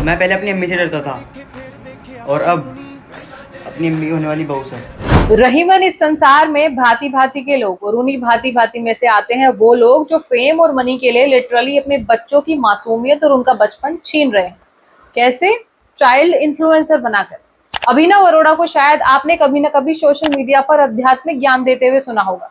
मैं पहले अपनी अम्मी से डरता था और अब अपनी अम्मी होने वाली बहू से। रहीमन, इस संसार में भांति भांति के लोग, और उन्हीं भांति भांति में से आते हैं वो लोग जो फेम और मनी के लिए लिटरली अपने बच्चों की मासूमियत और उनका बचपन छीन रहे हैं। कैसे? चाइल्ड इन्फ्लुएंसर बनाकर। अभिनव अरोड़ा को शायद आपने कभी ना कभी सोशल मीडिया पर आध्यात्मिक ज्ञान देते हुए सुना होगा।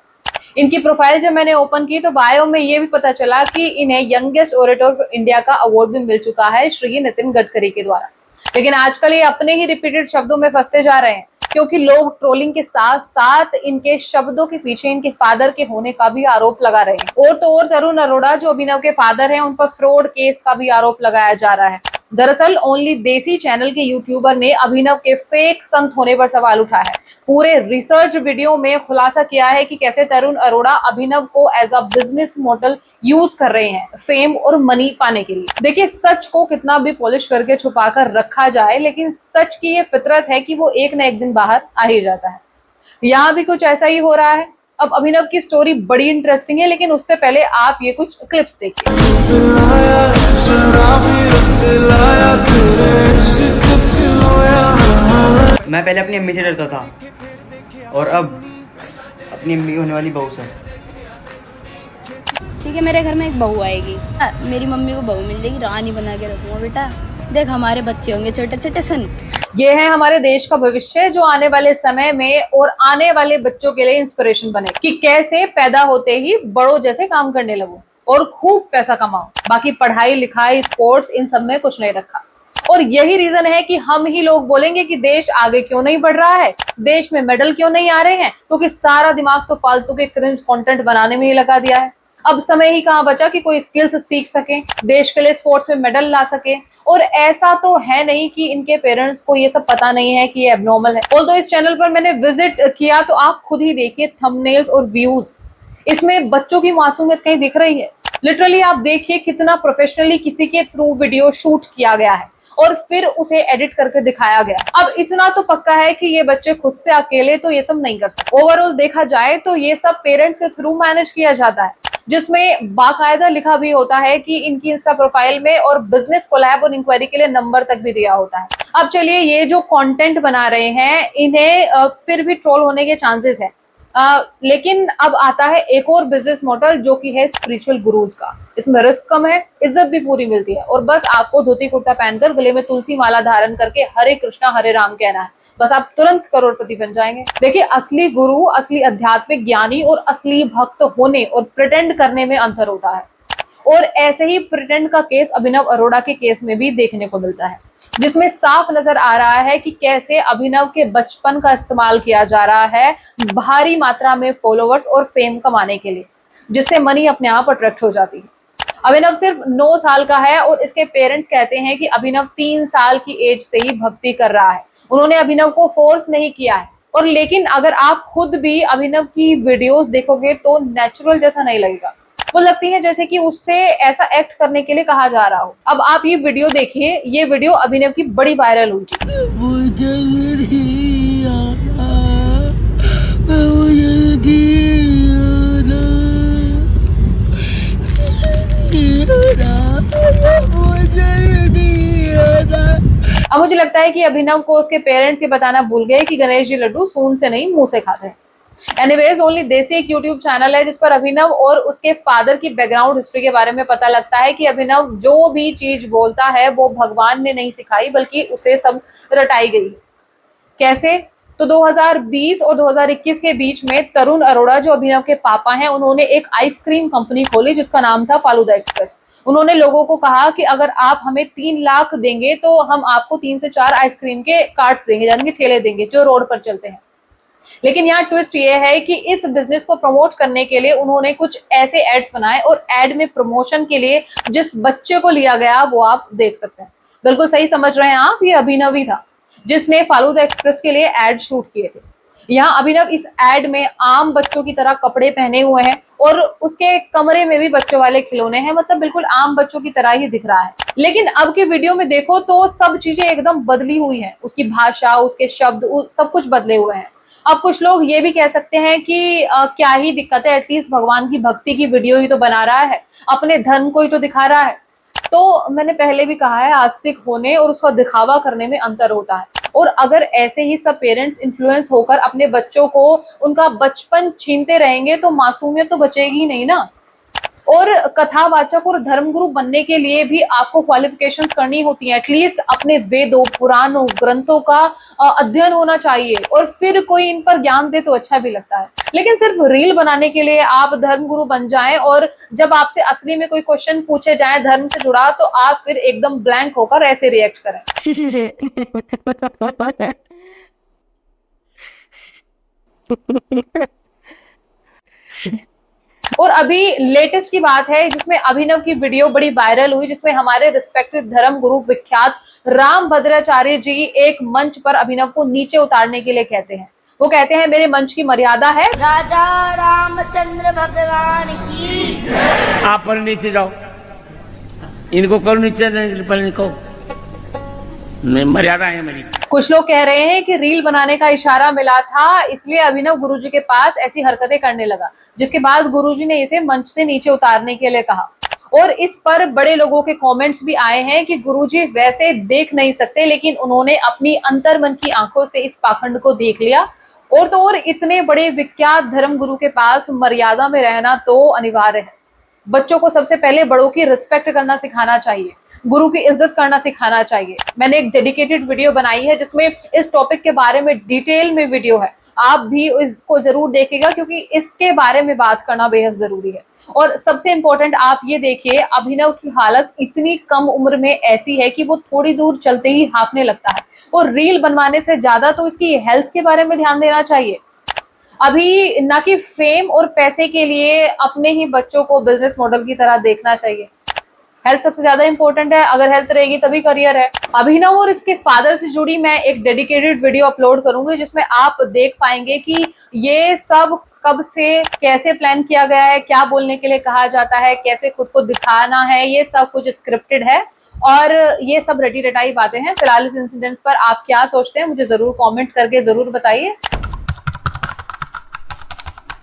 इनकी प्रोफाइल जब मैंने ओपन की तो बायो में ये भी पता चला कि इन्हें यंगेस्ट ओरेटर इंडिया का अवार्ड भी मिल चुका है श्री नितिन गडकरी के द्वारा। लेकिन आजकल ये अपने ही रिपीटेड शब्दों में फंसते जा रहे हैं, क्योंकि लोग ट्रोलिंग के साथ साथ इनके शब्दों के पीछे इनके फादर के होने का भी आरोप लगा रहे हैं। और तो और तरुण अरोड़ा जो अभिनव के फादर हैं, उन पर फ्रॉड केस का भी आरोप लगाया जा रहा है। दरअसल ओनली देसी चैनल के यूट्यूबर ने अभिनव के फेक संत होने पर सवाल उठाया है। पूरे रिसर्च वीडियो में खुलासा किया है कि कैसे तरुण अरोड़ा अभिनव को as a business model use कर रहे हैं फेम और मनी पाने के लिए। देखिए, सच को कितना भी पॉलिश करके छुपा कर रखा जाए, लेकिन सच की ये फितरत है कि वो एक न एक दिन बाहर आ ही जाता है। यहाँ भी कुछ ऐसा ही हो रहा है। अब अभिनव की स्टोरी बड़ी इंटरेस्टिंग है, लेकिन उससे पहले आप ये कुछ क्लिप्स देखिए। मैं पहले अपनी अम्मी से डरता था और अब अपनी अम्मी होने वाली बहू से। ठीक है, मेरे घर में एक बहू आएगी, मेरी मम्मी को बहू मिल जाएगी, रानी बना के रखूंगा। बेटा देख, हमारे बच्चे होंगे छोटे छोटे। सुन, ये है हमारे देश का भविष्य जो आने वाले समय में और आने वाले बच्चों के लिए इंस्पिरेशन बने कि कैसे पैदा होते ही बड़ों जैसे काम करने लगो और खूब पैसा कमाओ। बाकी पढ़ाई लिखाई स्पोर्ट्स इन सब में कुछ नहीं रखा। और यही रीजन है कि हम ही लोग बोलेंगे कि देश आगे क्यों नहीं बढ़ रहा है, देश में मेडल क्यों नहीं आ रहे हैं, क्योंकि सारा दिमाग तो फालतू के क्रिंज कंटेंट बनाने में ही लगा दिया है। अब समय ही कहाँ बचा कि कोई स्किल्स सीख सके, देश के लिए स्पोर्ट्स में मेडल ला सके। और ऐसा तो है नहीं कि इनके पेरेंट्स को ये सब पता नहीं है कि ये एबनॉर्मल है। ऑल्दो इस चैनल पर मैंने विजिट किया तो आप खुद ही देखिए थंबनेल्स और व्यूज, इसमें बच्चों की मासूमियत कहीं दिख रही है? लिटरली आप देखिए कितना प्रोफेशनली किसी के थ्रू वीडियो शूट किया गया है और फिर उसे एडिट करके दिखाया गया। अब इतना तो पक्का है कि ये बच्चे खुद से अकेले तो ये सब नहीं कर सकते। ओवरऑल देखा जाए तो ये सब पेरेंट्स के थ्रू मैनेज किया जाता है, जिसमें बाकायदा लिखा भी होता है कि इनकी इंस्टा प्रोफाइल में और बिजनेस कोलैब और इंक्वायरी के लिए नंबर तक भी दिया होता है। अब चलिए, ये जो कंटेंट बना रहे हैं इन्हें फिर भी ट्रोल होने के चांसेस है। लेकिन अब आता है एक और बिजनेस मॉडल जो कि है स्पिरिचुअल गुरुज का। इसमें रिस्क कम है, इज्जत भी पूरी मिलती है, और बस आपको धोती कुर्ता पहनकर गले में तुलसी माला धारण करके हरे कृष्णा हरे राम कहना है, बस आप तुरंत करोड़पति बन जाएंगे। देखिए, असली गुरु, असली आध्यात्मिक ज्ञानी और असली भक्त होने और प्रिटेंड करने में अंतर होता है। और ऐसे ही प्रिटेंड का केस अभिनव अरोड़ा के केस में भी देखने को मिलता है, जिसमें साफ नजर आ रहा है कि कैसे अभिनव के बचपन का इस्तेमाल किया जा रहा है भारी मात्रा में फॉलोअर्स और फेम कमाने के लिए, जिससे मनी अपने आप अट्रैक्ट हो जाती है। अभिनव सिर्फ 9 साल का है और इसके पेरेंट्स कहते हैं कि अभिनव 3 साल की एज से ही भक्ति कर रहा है। उन्होंने अभिनव को फोर्स नहीं किया है। और लेकिन अगर आप खुद भी अभिनव की वीडियोस देखोगे तो नेचुरल जैसा नहीं लगेगा, वो लगती है जैसे कि उससे ऐसा एक्ट करने के लिए कहा जा रहा हो। अब आप ये वीडियो देखिए, ये वीडियो अभिनव की बड़ी वायरल हुई थी। अब मुझे लगता है कि अभिनव को उसके पेरेंट्स ये बताना भूल गए कि गणेश जी लड्डू सूंड से नहीं मुंह से खाते हैं। एनीवेज, ओनली देसी एक यूट्यूब चैनल है जिस पर अभिनव और उसके फादर की बैकग्राउंड हिस्ट्री के बारे में पता लगता है कि अभिनव जो भी चीज बोलता है वो भगवान ने नहीं सिखाई, बल्कि उसे सब रटाई गई। कैसे? तो 2020 और 2021 के बीच में तरुण अरोड़ा जो अभिनव के पापा हैं, उन्होंने एक आइसक्रीम कंपनी खोली जिसका नाम था फालूदा एक्सप्रेस। उन्होंने लोगों को कहा कि अगर आप हमें 3 लाख देंगे तो हम आपको 3 से 4 आइसक्रीम के कार्ट्स देंगे, यानी कि ठेले देंगे जो रोड पर चलते हैं। लेकिन यहाँ ट्विस्ट ये है कि इस बिजनेस को प्रमोट करने के लिए उन्होंने कुछ ऐसे एड्स बनाए और एड में प्रमोशन के लिए जिस बच्चे को लिया गया वो आप देख सकते हैं। बिल्कुल सही समझ रहे हैं आप, ये अभिनव ही था जिसने फालूदा एक्सप्रेस के लिए एड शूट किए थे। यहाँ अभिनव इस एड में आम बच्चों की तरह कपड़े पहने हुए हैं और उसके कमरे में भी बच्चों वाले खिलौने हैं, मतलब बिल्कुल आम बच्चों की तरह ही दिख रहा है। लेकिन अब के वीडियो में देखो तो सब चीजें एकदम बदली हुई हैं, उसकी भाषा, उसके शब्द, सब कुछ बदले हुए हैं। अब कुछ लोग ये भी कह सकते हैं कि क्या ही दिक्कत है, एटलीस्ट भगवान की भक्ति की वीडियो ही तो बना रहा है, अपने धर्म को ही तो दिखा रहा है। तो मैंने पहले भी कहा है, आस्तिक होने और उसका दिखावा करने में अंतर होता है। और अगर ऐसे ही सब पेरेंट्स इन्फ्लुएंस होकर अपने बच्चों को उनका बचपन छीनते रहेंगे तो मासूमियत तो बचेगी ही नहीं ना। और कथावाचक और धर्मगुरु बनने के लिए भी आपको क्वालिफिकेशंस करनी होती हैं। एटलीस्ट अपने वेदों, पुराणों, ग्रंथों का अध्ययन होना चाहिए और फिर कोई इन पर ज्ञान दे तो अच्छा भी लगता है। लेकिन सिर्फ रील बनाने के लिए आप धर्मगुरु बन जाएं और जब आपसे असली में कोई क्वेश्चन पूछे जाए धर्म से जुड़ा तो आप फिर एकदम ब्लैंक होकर ऐसे रिएक्ट करें। और अभी लेटेस्ट की बात है जिसमें अभिनव की वीडियो बड़ी वायरल हुई, जिसमें हमारे रिस्पेक्टेड धर्म गुरु विख्यात राम भद्राचार्य जी एक मंच पर अभिनव को नीचे उतारने के लिए कहते हैं। वो कहते हैं मेरे मंच की मर्यादा है। राजा रामचंद्र भगवान की। आप पर नीचे जाओ, इनको करो नीचे, पर इनको मर्यादा है मेरी। कुछ लोग कह रहे हैं कि रील बनाने का इशारा मिला था, इसलिए अभिनव गुरुजी के पास ऐसी हरकतें करने लगा, जिसके बाद गुरुजी ने इसे मंच से नीचे उतारने के लिए कहा। और इस पर बड़े लोगों के कमेंट्स भी आए हैं कि गुरुजी वैसे देख नहीं सकते, लेकिन उन्होंने अपनी अंतर्मन की आंखों से इस पाखंड को देख लिया। और तो और इतने बड़े विख्यात धर्म गुरु के पास मर्यादा में रहना तो अनिवार्य है। बच्चों को सबसे पहले बड़ों की रिस्पेक्ट करना सिखाना चाहिए, गुरु की इज्जत करना सिखाना चाहिए। मैंने एक डेडिकेटेड वीडियो बनाई है जिसमें इस टॉपिक के बारे में डिटेल में वीडियो है, आप भी इसको जरूर देखिएगा क्योंकि इसके बारे में बात करना बेहद जरूरी है। और सबसे इंपॉर्टेंट आप ये देखिए, अभिनव की हालत इतनी कम उम्र में ऐसी है कि वो थोड़ी दूर चलते ही हाँफने लगता है। और रील बनवाने से ज्यादा तो इसकी हेल्थ के बारे में ध्यान देना चाहिए। अभी ना कि फेम और पैसे के लिए अपने ही बच्चों को बिजनेस मॉडल की तरह देखना चाहिए। हेल्थ सबसे ज्यादा इंपॉर्टेंट है, अगर हेल्थ रहेगी तभी करियर है। अभिनव और इसके फादर से जुड़ी मैं एक डेडिकेटेड वीडियो अपलोड करूंगी जिसमें आप देख पाएंगे कि ये सब कब से कैसे प्लान किया गया है, क्या बोलने के लिए कहा जाता है, कैसे खुद को दिखाना है, ये सब कुछ स्क्रिप्टेड है और ये सब रटी रटाई बातें हैं। फिलहाल इस इंसिडेंट्स पर आप क्या सोचते हैं मुझे जरूर कमेंट करके जरूर बताइए।